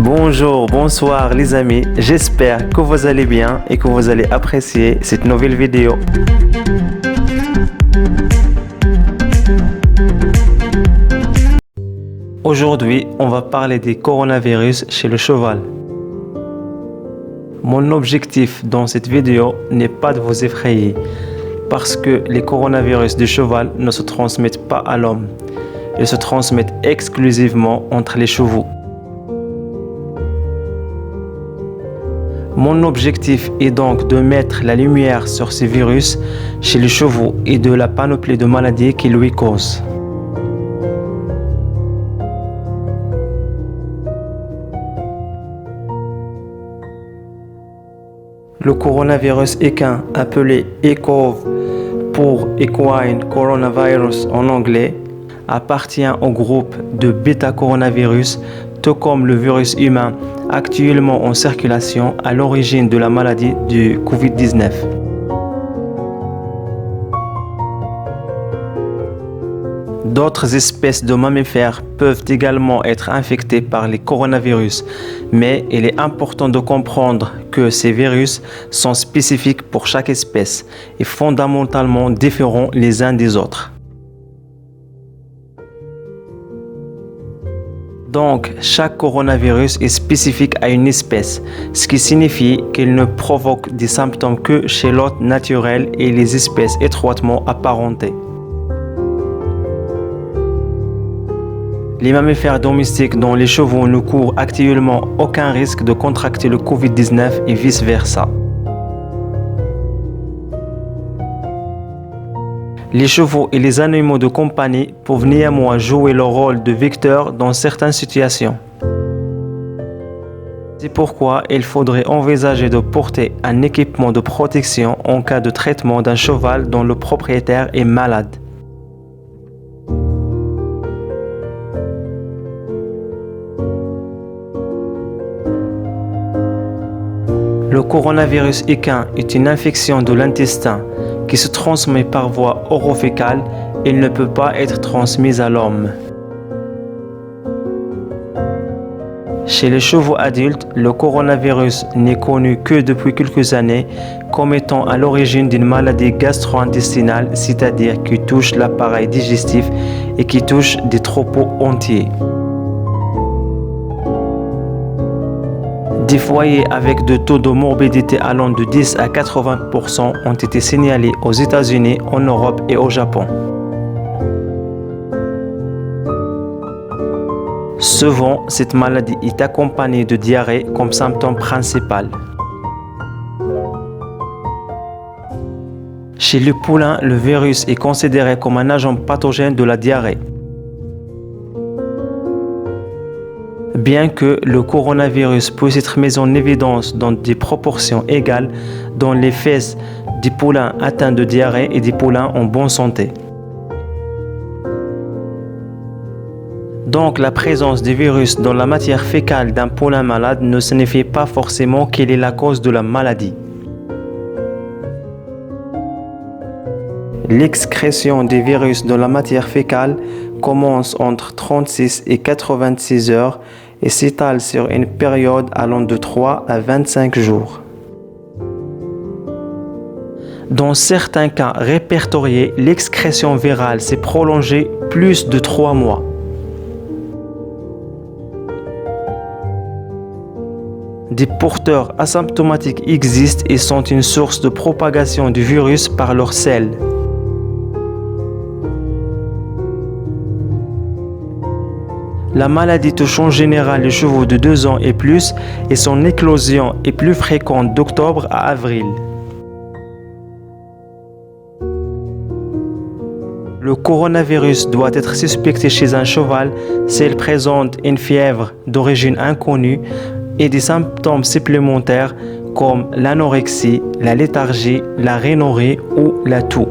Bonjour, bonsoir les amis, j'espère que vous allez bien et que vous allez apprécier cette nouvelle vidéo. Aujourd'hui, on va parler des coronavirus chez le cheval. Mon objectif dans cette vidéo n'est pas de vous effrayer, parce que les coronavirus du cheval ne se transmettent pas à l'homme. Ils se transmettent exclusivement entre les chevaux. Mon objectif est donc de mettre la lumière sur ces virus chez les chevaux et de la panoplie de maladies qu'ils lui causent. Le coronavirus équin, appelé ECOV pour Equine Coronavirus en anglais, appartient au groupe de bêta-coronavirus, tout comme le virus humain actuellement en circulation à l'origine de la maladie du Covid-19. D'autres espèces de mammifères peuvent également être infectées par les coronavirus, mais il est important de comprendre que ces virus sont spécifiques pour chaque espèce et fondamentalement différents les uns des autres. Donc, chaque coronavirus est spécifique à une espèce, ce qui signifie qu'il ne provoque des symptômes que chez l'hôte naturel et les espèces étroitement apparentées. Les mammifères domestiques dont les chevaux ne courent actuellement aucun risque de contracter le Covid-19 et vice-versa. Les chevaux et les animaux de compagnie peuvent néanmoins jouer le rôle de vecteurs dans certaines situations. C'est pourquoi il faudrait envisager de porter un équipement de protection en cas de traitement d'un cheval dont le propriétaire est malade. Le coronavirus équin est une infection de l'intestin qui se transmet par voie orofécale et ne peut pas être transmise à l'homme. Chez les chevaux adultes, le coronavirus n'est connu que depuis quelques années comme étant à l'origine d'une maladie gastro-intestinale, c'est-à-dire qui touche l'appareil digestif et qui touche des troupeaux entiers. Des foyers avec de taux de morbidité allant de 10 à 80% ont été signalés aux États-Unis, en Europe et au Japon. Souvent, cette maladie est accompagnée de diarrhée comme symptôme principal. Chez le poulain, le virus est considéré comme un agent pathogène de la diarrhée. Bien que le coronavirus puisse être mis en évidence dans des proportions égales dans les fesses des poulains atteints de diarrhée et des poulains en bonne santé. Donc la présence des virus dans la matière fécale d'un poulain malade ne signifie pas forcément quelle est la cause de la maladie. L'excrétion des virus dans la matière fécale commence entre 36 et 86 heures et s'étale sur une période allant de 3 à 25 jours. Dans certains cas répertoriés, l'excrétion virale s'est prolongée plus de 3 mois. Des porteurs asymptomatiques existent et sont une source de propagation du virus par leurs selles. La maladie touche en général les chevaux de 2 ans et plus et son éclosion est plus fréquente d'octobre à avril. Le coronavirus doit être suspecté chez un cheval s'il présente une fièvre d'origine inconnue et des symptômes supplémentaires comme l'anorexie, la léthargie, la rhinorrhée ou la toux.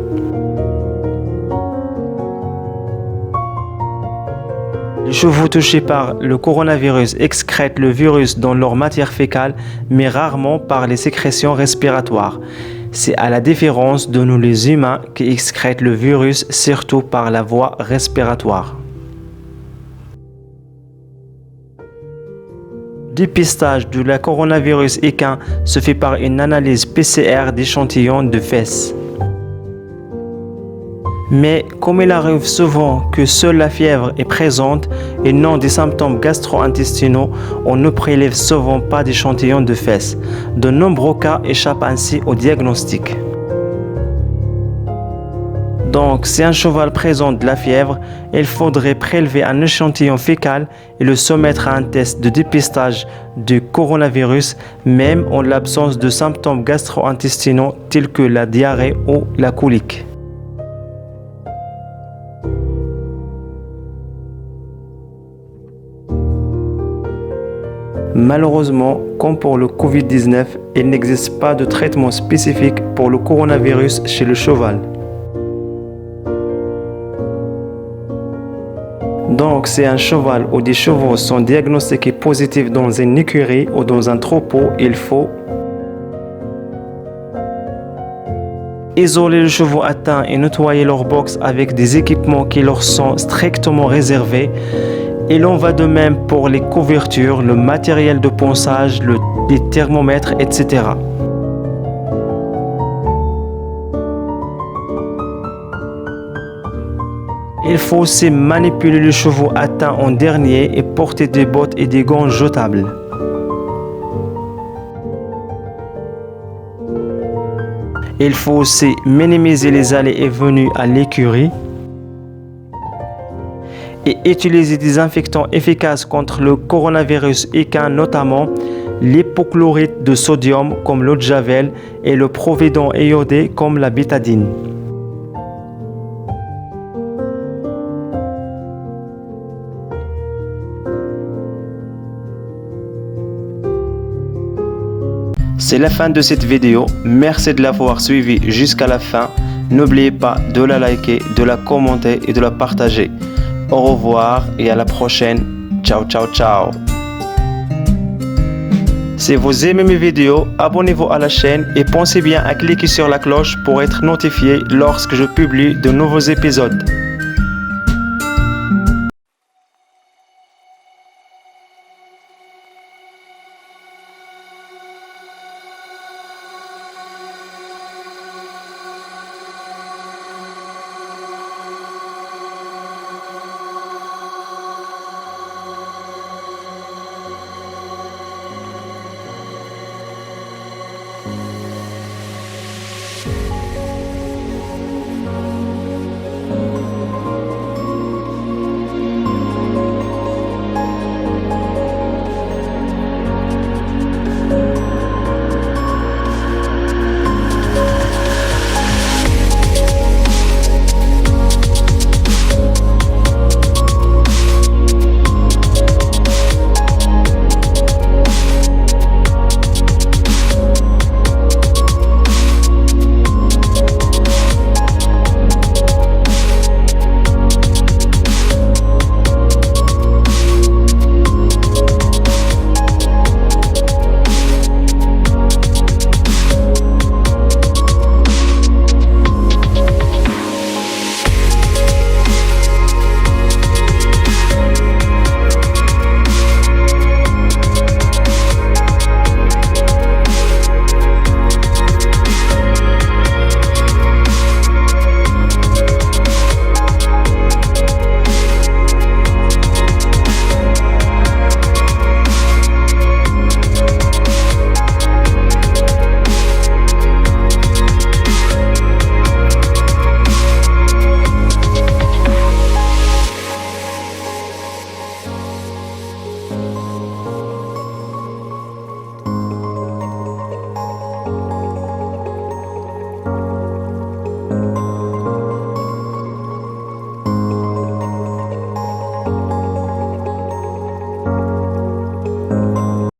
Les chevaux touchés par le coronavirus excrètent le virus dans leur matière fécale, mais rarement par les sécrétions respiratoires. C'est à la différence de nous les humains qui excrètent le virus surtout par la voie respiratoire. dépistage de la coronavirus équin se fait par une analyse PCR d'échantillons de fesses. Mais comme il arrive souvent que seule la fièvre est présente et non des symptômes gastro-intestinaux, on ne prélève souvent pas d'échantillons de fesses. De nombreux cas échappent ainsi au diagnostic. Donc, si un cheval présente de la fièvre, il faudrait prélever un échantillon fécal et le soumettre à un test de dépistage du coronavirus, même en l'absence de symptômes gastro-intestinaux tels que la diarrhée ou la colique. Malheureusement, comme pour le Covid-19, il n'existe pas de traitement spécifique pour le coronavirus chez le cheval. Donc, si un cheval ou des chevaux sont diagnostiqués positifs dans une écurie ou dans un troupeau, il faut isoler les chevaux atteints et nettoyer leur box avec des équipements qui leur sont strictement réservés. Il en va de même pour les couvertures, le matériel de ponçage, les thermomètres, etc. Il faut aussi manipuler les chevaux atteints en dernier et porter des bottes et des gants jetables. Il faut aussi minimiser les allées et venues à l'écurie et utiliser des désinfectants efficaces contre le coronavirus équin, notamment l'hypochlorite de sodium comme l'eau de javel et le providon iodé comme la bétadine. C'est la fin de cette vidéo. Merci de l'avoir suivi jusqu'à la fin. N'oubliez pas de la liker, de la commenter et de la partager. Au revoir et à la prochaine. Ciao, ciao, ciao. Si vous aimez mes vidéos, abonnez-vous à la chaîne et pensez bien à cliquer sur la cloche pour être notifié lorsque je publie de nouveaux épisodes.